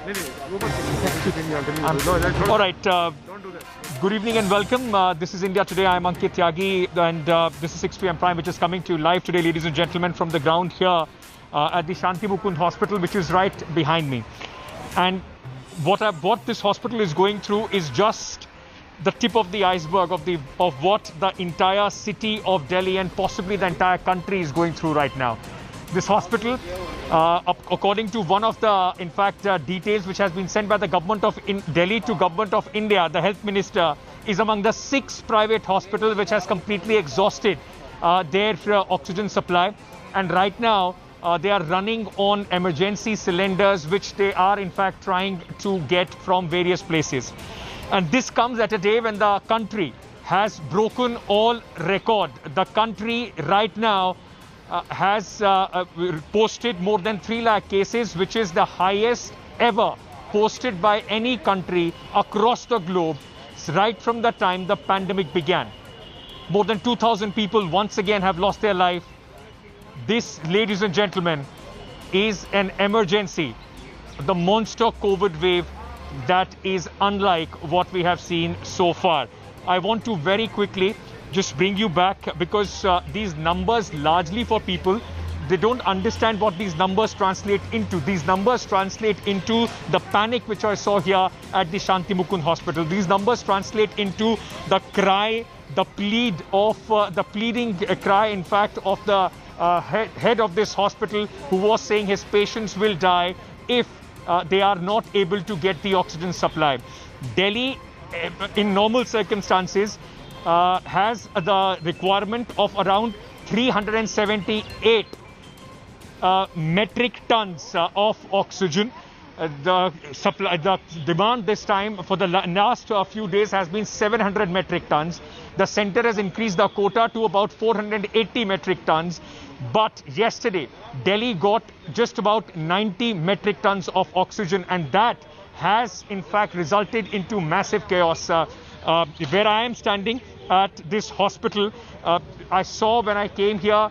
All right. Good evening and welcome. This is India Today. I'm Ankit Tyagi, and this is 6 p.m. Prime, which is coming to you live today, ladies and gentlemen, from the ground here at the Shanti Mukund Hospital, which is right behind me. And what this hospital is going through is just the tip of the iceberg of what the entire city of Delhi and possibly the entire country is going through right now. This hospital, according to one of the, details which has been sent by the government of Delhi to government of India, the health minister, is among the 6 private hospitals which has completely exhausted their oxygen supply. And right now, they are running on emergency cylinders, which they are in fact trying to get from various places. And this comes at a day when the country has broken all record. The country right now has posted more than 3 lakh cases, which is the highest ever posted by any country across the globe right from the time the pandemic began. More than 2,000 people once again have lost their life. This, ladies and gentlemen, is an emergency, the monster COVID wave that is unlike what we have seen so far. I want to very quickly just bring you back, because these numbers, largely for people, they don't understand what these numbers translate into. These numbers translate into the panic which I saw here at the Shanti Mukund Hospital. These numbers translate into the cry, the pleading cry, in fact, of the head of this hospital, who was saying his patients will die if they are not able to get the oxygen supply. Delhi, in normal circumstances, has the requirement of around 378 metric tons of oxygen. The demand this time for the last few days has been 700 metric tons. The center has increased the quota to about 480 metric tons. But yesterday, Delhi got just about 90 metric tons of oxygen, and that has in fact resulted into massive chaos. Where I am standing at this hospital, I saw when I came here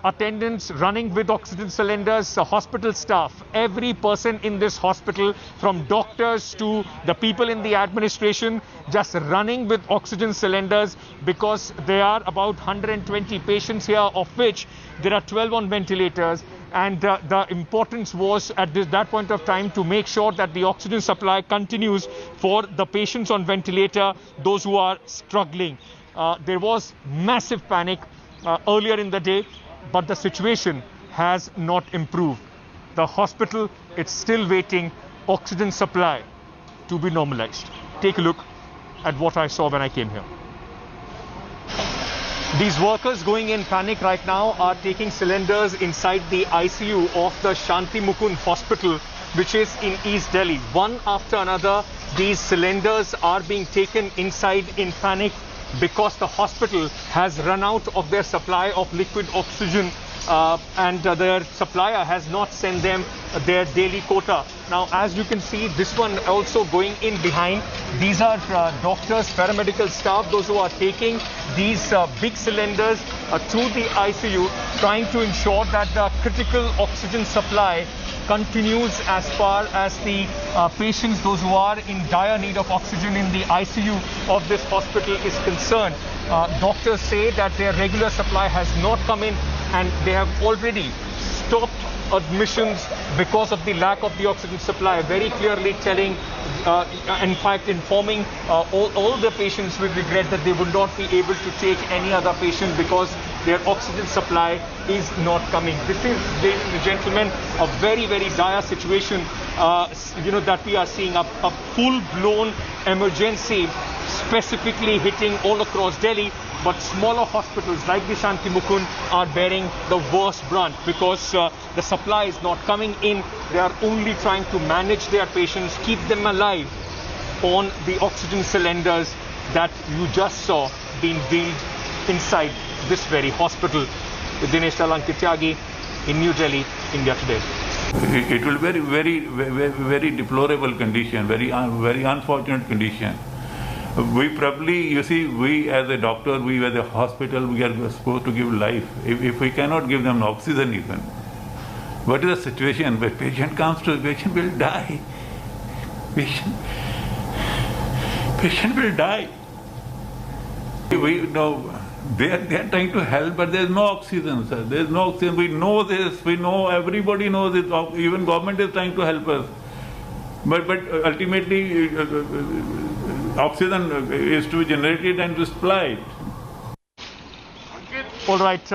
attendants running with oxygen cylinders, hospital staff, every person in this hospital, from doctors to the people in the administration, just running with oxygen cylinders, because there are about 120 patients here, of which there are 12 on ventilators. And the importance was at that point of time to make sure that the oxygen supply continues for the patients on ventilator, those who are struggling. There was massive panic earlier in the day, but the situation has not improved. The hospital, it's still waiting oxygen supply to be normalized. Take a look at what I saw when I came here. These workers going in panic right now are taking cylinders inside the ICU of the Shanti Mukund Hospital, which is in East Delhi. One after another, these cylinders are being taken inside in panic, because the hospital has run out of their supply of liquid oxygen, and their supplier has not sent them their daily quota. Now, as you can see, this one also going in behind. These are doctors, paramedical staff, those who are taking these big cylinders to the ICU, trying to ensure that the critical oxygen supply continues as far as the patients, those who are in dire need of oxygen in the ICU of this hospital is concerned. Doctors say that their regular supply has not come in, and they have already stopped admissions because of the lack of the oxygen supply, very clearly telling, in fact informing all the patients with regret that they would not be able to take any other patient because their oxygen supply is not coming. This is, ladies and gentlemen, a very, very dire situation, that we are seeing, a full-blown emergency specifically hitting all across Delhi. But smaller hospitals like the Shanti Mukund are bearing the worst brunt, because the supply is not coming in. They are only trying to manage their patients, keep them alive on the oxygen cylinders that you just saw being wheeled inside this very hospital. Dinesh Lal, Ankit Tyagi in New Delhi, India Today. It will be very deplorable condition, very unfortunate condition. We probably, you see, we as a doctor, we as a hospital, we are supposed to give life. If we cannot give them oxygen even, what is the situation? When patient comes to, the patient will die. patient will die. We know they are trying to help, but there is no oxygen, sir. There is no oxygen. We know this. We know, everybody knows it. Even government is trying to help us. But ultimately, oxygen is to be generated and to supplied. All right.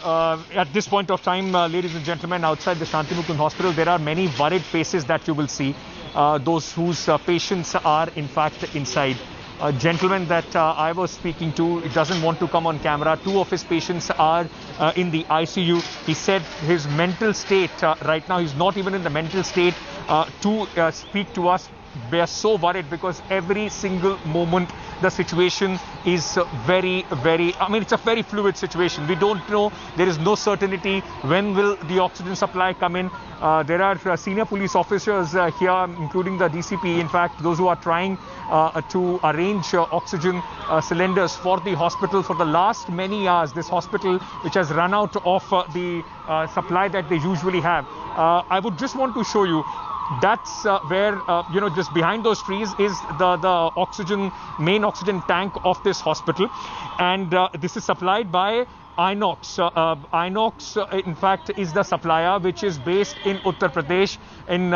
At this point of time, ladies and gentlemen, outside the Shanti Mukund Hospital, there are many worried faces that you will see. Those whose patients are in fact inside. A gentleman that I was speaking to doesn't want to come on camera. 2 of his patients are in the ICU. He said his mental state right now, he's not even in the mental state to speak to us. We are so worried because every single moment the situation is very, it's a very fluid situation. We don't know. There is no certainty when will the oxygen supply come in. There are senior police officers here, including the DCP, in fact, those who are trying to arrange oxygen cylinders for the hospital for the last many hours. This hospital, which has run out of the supply that they usually have. I would just want to show you. That's where, just behind those trees is the main oxygen tank of this hospital. And this is supplied by Inox. Inox, in fact, is the supplier which is based in Uttar Pradesh in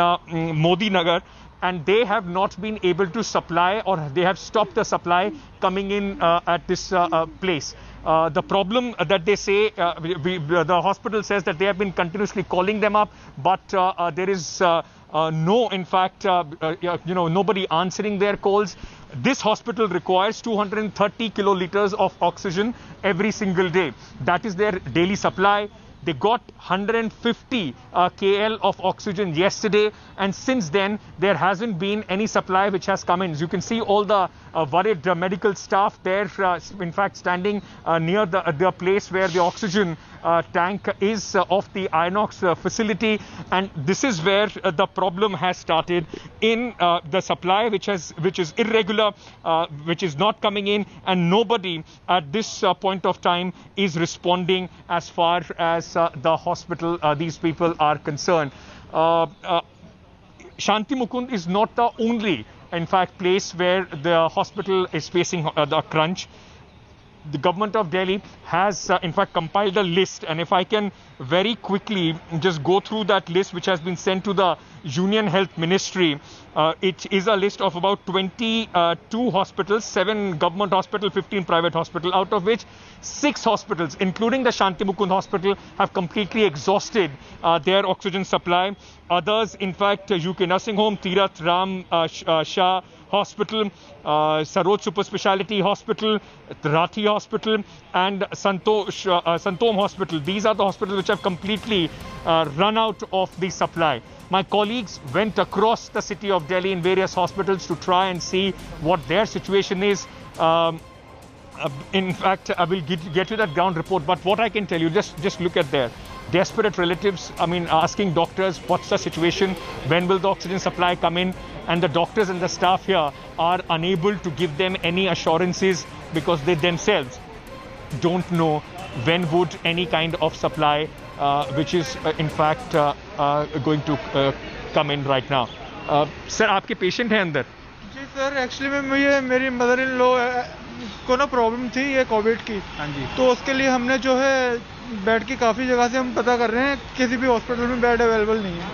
Modi Nagar. And they have not been able to supply, or they have stopped the supply coming in at this place. The problem that they say, the hospital says that they have been continuously calling them up, but there is nobody answering their calls. This hospital requires 230 kiloliters of oxygen every single day. That is their daily supply. They got 150 KL of oxygen yesterday, and since then there hasn't been any supply which has come in. As you can see, all the worried medical staff there, in fact, standing near the place where the oxygen tank is of the Inox facility, and this is where the problem has started in the supply, which is irregular, which is not coming in, and nobody at this point of time is responding as far as the hospital, these people are concerned. Shanti Mukund is not the only, in fact, place where the hospital is facing the crunch. The government of Delhi has, in fact, compiled a list, and if I can very quickly just go through that list, which has been sent to the Union Health Ministry. It is a list of about 22 hospitals, 7 government hospitals, 15 private hospitals, out of which 6 hospitals, including the Shanti Mukund Hospital, have completely exhausted their oxygen supply. Others, in fact, UK Nursing Home, Tirath Ram Shah Hospital, Saroj Super Speciality Hospital, Rathi Hospital, and Santom Hospital. These are the hospitals which have completely run out of the supply. My colleagues went across the city of Delhi in various hospitals to try and see what their situation is. In fact, I will get you that ground report. But what I can tell you, just look at there. Desperate relatives, asking doctors, what's the situation? When will the oxygen supply come in? And the doctors and the staff here are unable to give them any assurances because they themselves don't know when would any kind of supply, which is in fact going to come in right now. Sir, आपके patient हैं अंदर? जी sir, actually में मेरी mother in law को ना problem थी ये Covid की। हाँ जी। तो उसके लिए हमने जो है बेड की काफ़ी जगह से हम पता कर रहे हैं, किसी भी हॉस्पिटल में बेड अवेलेबल नहीं है।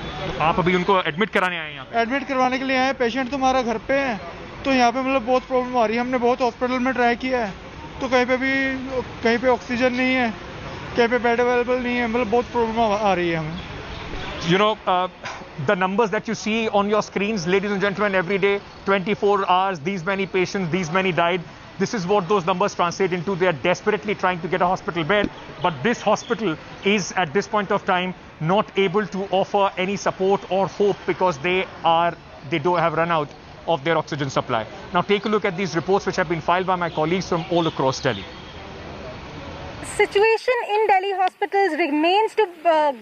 आप अभी उनको एडमिट कराने आए हैं यहाँ पे? एडमिट करवाने के लिए आए हैं। पेशेंट तो हमारा घर पे है, तो यहाँ पे मतलब बहुत प्रॉब्लम आ रही है। हमने बहुत हॉस्पिटल में ट्राई किया है, तो कहीं पे ऑक्सीजन नहीं है, कहीं पे बेड अवेलेबल नहीं है, मतलब बहुत प्रॉब्लम आ रही है हमें। You know, the numbers that you see on your screens, ladies and gentlemen, every day, 24 hours, these many patients, these many died. This is what those numbers translate into. They are desperately trying to get a hospital bed, but this hospital is at this point of time not able to offer any support or hope because they do have run out of their oxygen supply. Now take a look at these reports which have been filed by my colleagues from all across Delhi. Situation in Delhi hospitals remains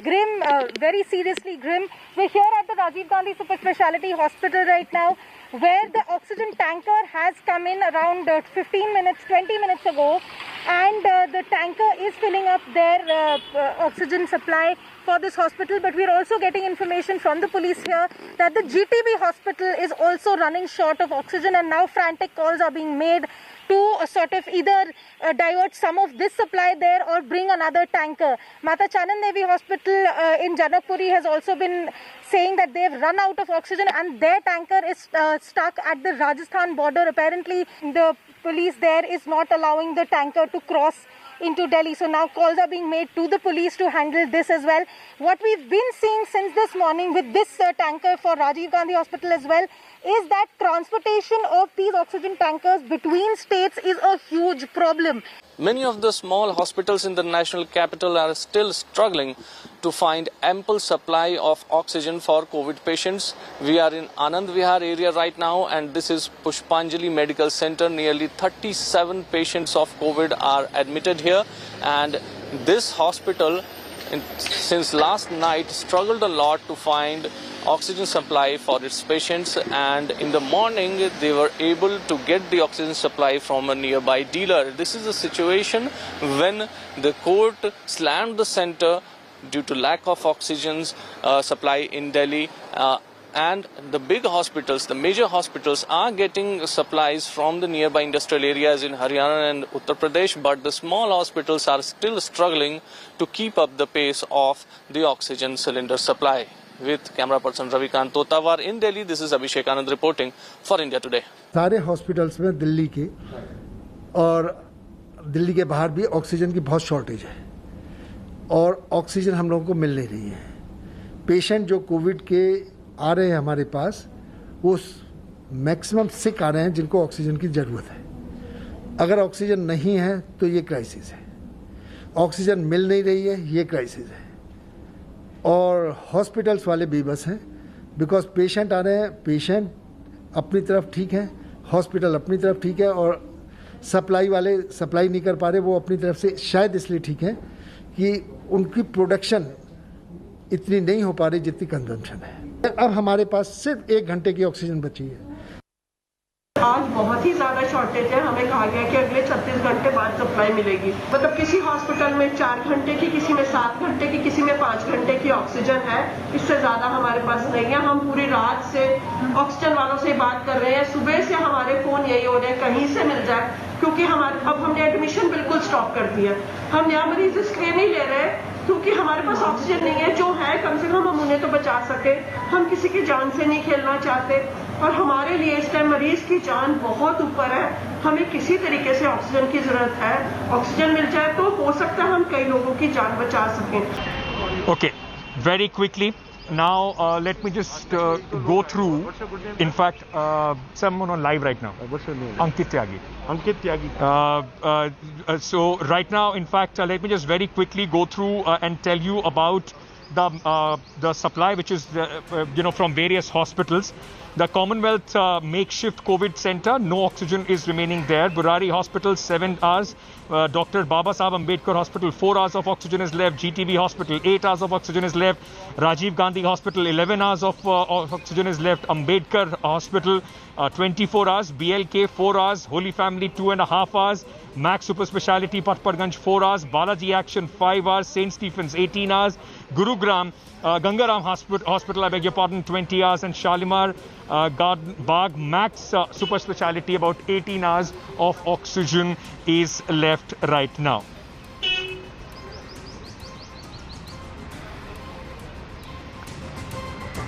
grim, very seriously grim. We're here at the Rajiv Gandhi Super Speciality Hospital right now. where the oxygen tanker has come in around 15 minutes, 20 minutes ago, and the tanker is filling up their oxygen supply for this hospital. But we are also getting information from the police here that the GTB hospital is also running short of oxygen, and now frantic calls are being made to sort of either divert some of this supply there or bring another tanker. Mata Chanan Devi Hospital in Janakpuri has also been saying that they've run out of oxygen and their tanker is stuck at the Rajasthan border. Apparently the police there is not allowing the tanker to cross into Delhi. So now calls are being made to the police to handle this as well. What we've been seeing since this morning with this tanker for Rajiv Gandhi Hospital as well is that transportation of these oxygen tankers between states is a huge problem. Many of the small hospitals in the national capital are still struggling to find ample supply of oxygen for COVID patients. We are in Anand Vihar area right now, and this is Pushpanjali Medical Center. Nearly 37 patients of COVID are admitted here, and this hospital since last night struggled a lot to find oxygen supply for its patients, and in the morning they were able to get the oxygen supply from a nearby dealer. This is a situation when the court slammed the center due to lack of oxygen supply in Delhi, and the big hospitals, the major hospitals are getting supplies from the nearby industrial areas in Haryana and Uttar Pradesh, but the small hospitals are still struggling to keep up the pace of the oxygen cylinder supply. With camera person Ravikant Totawar in Delhi, this is Abhishek Anand reporting for India Today. सारे hospitals में दिल्ली के और दिल्ली के बाहर भी oxygen की बहुत shortage है और ऑक्सीजन हम लोगों को मिल नहीं रही है। पेशेंट जो कोविड के आ रहे हैं हमारे पास, वो मैक्सिमम सिक आ रहे हैं जिनको ऑक्सीजन की ज़रूरत है। अगर ऑक्सीजन नहीं है तो ये क्राइसिस है, ऑक्सीजन मिल नहीं रही है, ये क्राइसिस है। और हॉस्पिटल्स वाले बेबस हैं बिकॉज पेशेंट आ रहे हैं, पेशेंट अपनी तरफ ठीक है, हॉस्पिटल अपनी तरफ ठीक है, और सप्लाई वाले सप्लाई नहीं कर पा रहे, वो अपनी तरफ से शायद इसलिए ठीक है कि उनकी प्रोडक्शन इतनी नहीं हो पा रही जितनी कंजम्पशन है। अब हमारे पास सिर्फ 1 घंटे की ऑक्सीजन बची है। आज बहुत ही ज्यादा शॉर्टेज है। हमें कहा गया कि अगले 36 घंटे बाद सप्लाई मिलेगी। मतलब किसी हॉस्पिटल में 4 घंटे की, किसी में 7 घंटे की, किसी में 5 घंटे की ऑक्सीजन है। इससे ज्यादा हमारे पास नहीं है। हम पूरी रात से ऑक्सीजन वालों से बात कर रहे हैं। सुबह से हमारे फोन यही हो रहे हैं कहीं से मिल जाए, क्योंकि हमारे अब हमने एडमिशन बिल्कुल स्टॉप कर दिया। हम नया मरीज इसलिए नहीं ले रहे क्योंकि हमारे पास ऑक्सीजन नहीं है। जो है कम से कम हम उन्हें तो बचा सके। हम किसी की जान से नहीं खेलना चाहते और हमारे लिए इस टाइम मरीज की जान बहुत ऊपर है। हमें किसी तरीके से ऑक्सीजन की जरूरत है। ऑक्सीजन मिल जाए तो हो सकता है हम कई लोगों की जान बचा सकें। Okay, very quickly. Now let me just go through. In fact, someone on live right now. What's your name? Ankit Tyagi. Ankit Tyagi. So right now, in fact, let me just very quickly go through and tell you about the supply, which is from various hospitals. The Commonwealth makeshift COVID center, no oxygen is remaining there. Burari Hospital 7 hours. Dr. Baba Saheb Ambedkar Hospital 4 hours of oxygen is left. GTB Hospital 8 hours of oxygen is left. Rajiv Gandhi Hospital 11 hours of oxygen is left. Ambedkar Hospital 24 hours. BLK 4 hours. Holy Family 2.5 hours. Max Super Speciality Patparganj 4 hours. Balaji Action 5 hours. St. Stephen's 18 hours. Gurugram Gangaram Hospital, I beg your pardon, 20 hours, and Shalimar Bagh Max Super Speciality, about 18 hours of oxygen is left right now.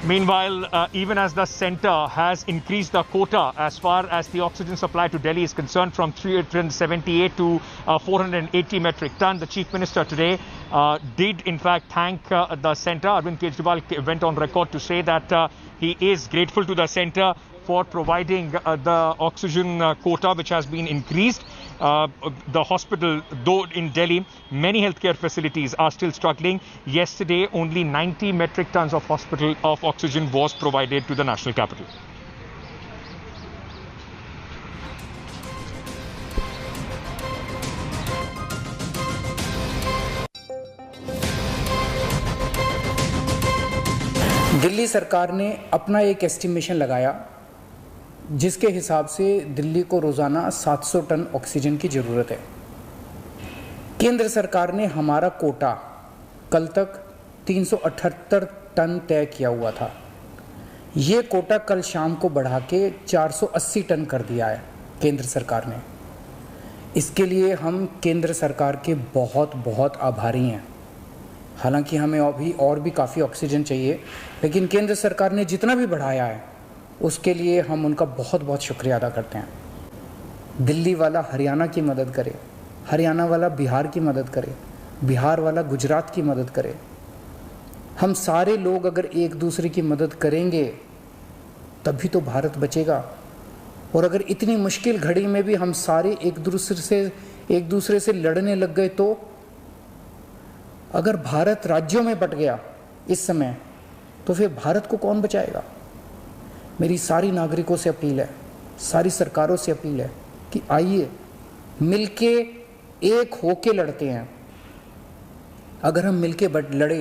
Meanwhile, even as the centre has increased the quota as far as the oxygen supply to Delhi is concerned from 378 to 480 metric ton, the Chief Minister today did in fact thank the centre. Arvind Kejriwal went on record to say that he is grateful to the centre for providing the oxygen quota which has been increased. The hospital, though in Delhi, many healthcare facilities are still struggling. Yesterday, only 90 metric tons of oxygen was provided to the national capital. Delhi सरकार ने अपना एक estimation लगाया जिसके हिसाब से दिल्ली को रोज़ाना 700 टन ऑक्सीजन की ज़रूरत है। केंद्र सरकार ने हमारा कोटा कल तक 378 टन तय किया हुआ था। ये कोटा कल शाम को बढ़ा के 480 टन कर दिया है केंद्र सरकार ने। इसके लिए हम केंद्र सरकार के बहुत बहुत आभारी हैं। हालांकि हमें अभी और भी काफ़ी ऑक्सीजन चाहिए, लेकिन केंद्र सरकार ने जितना भी बढ़ाया है उसके लिए हम उनका बहुत बहुत शुक्रिया अदा करते हैं। दिल्ली वाला हरियाणा की मदद करे, हरियाणा वाला बिहार की मदद करे, बिहार वाला गुजरात की मदद करे। हम सारे लोग अगर एक दूसरे की मदद करेंगे तभी तो भारत बचेगा। और अगर इतनी मुश्किल घड़ी में भी हम सारे एक दूसरे से लड़ने लग गए तो अगर भारत राज्यों में बंट गया इस समय तो फिर भारत को कौन बचाएगा। मेरी सारी नागरिकों से अपील है, सारी सरकारों से अपील है कि आइए मिलके एक होके लड़ते हैं। अगर हम मिलके लड़े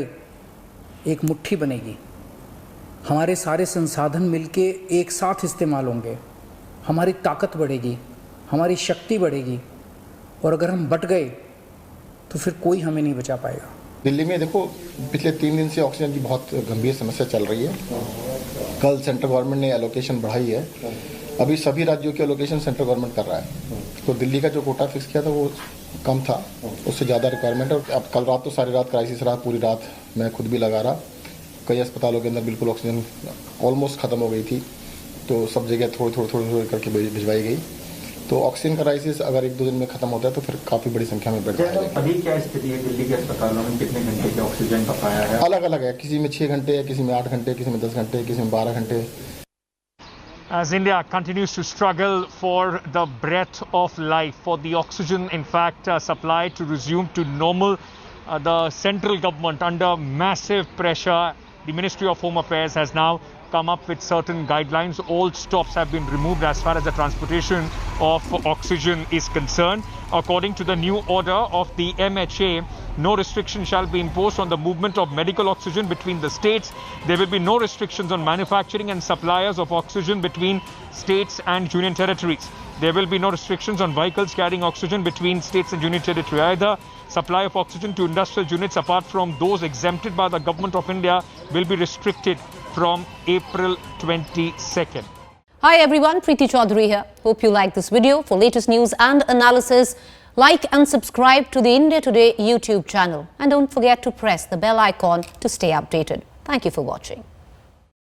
एक मुट्ठी बनेगी, हमारे सारे संसाधन मिलके एक साथ इस्तेमाल होंगे, हमारी ताकत बढ़ेगी, हमारी शक्ति बढ़ेगी। और अगर हम बट गए तो फिर कोई हमें नहीं बचा पाएगा। दिल्ली में देखो पिछले 3 दिन से ऑक्सीजन की बहुत गंभीर समस्या चल रही है। कल सेंट्रल गवर्नमेंट ने एलोकेशन बढ़ाई है। अभी सभी राज्यों की एलोकेशन सेंट्रल गवर्नमेंट कर रहा है। तो दिल्ली का जो कोटा फिक्स किया था वो कम था, उससे ज़्यादा रिक्वायरमेंट है। और अब कल रात तो सारी रात क्राइसिस रहा, पूरी रात मैं खुद भी लगा रहा। कई अस्पतालों के अंदर बिल्कुल ऑक्सीजन ऑलमोस्ट ख़त्म हो गई थी, तो सब जगह थोड़ी करके भिजवाई गई। तो ऑक्सीजन का क्राइसिस अगर 1-2 दिन में खत्म होता है तो फिर काफ़ी बड़ी संख्या में बेड जाएगा। अभी क्या स्थिति है दिल्ली के अस्पतालों में? कितने घंटे के ऑक्सीजन का पाया है? अलग अलग है, किसी में 6 घंटे है, किसी में 8 घंटे, किसी में 10 घंटे, किसी में 12 घंटे। As India continues to struggle for the breath of life, for the oxygen, in fact, supply to resume to normal, the central government under massive pressure, the Ministry of Home Affairs has now come up with certain guidelines. All stops have been removed as far as the transportation of oxygen is concerned. According to the new order of the MHA, no restriction shall be imposed on the movement of medical oxygen between the states. There will be no restrictions on manufacturing and suppliers of oxygen between states and union territories. There will be no restrictions on vehicles carrying oxygen between states and union territory either. Supply of oxygen to industrial units apart from those exempted by the Government of India will be restricted from April 22nd. Hi everyone, Preeti Chaudhary here. Hope you like this video. For latest news and analysis, like and subscribe to the India Today YouTube channel. And don't forget to press the bell icon to stay updated. Thank you for watching.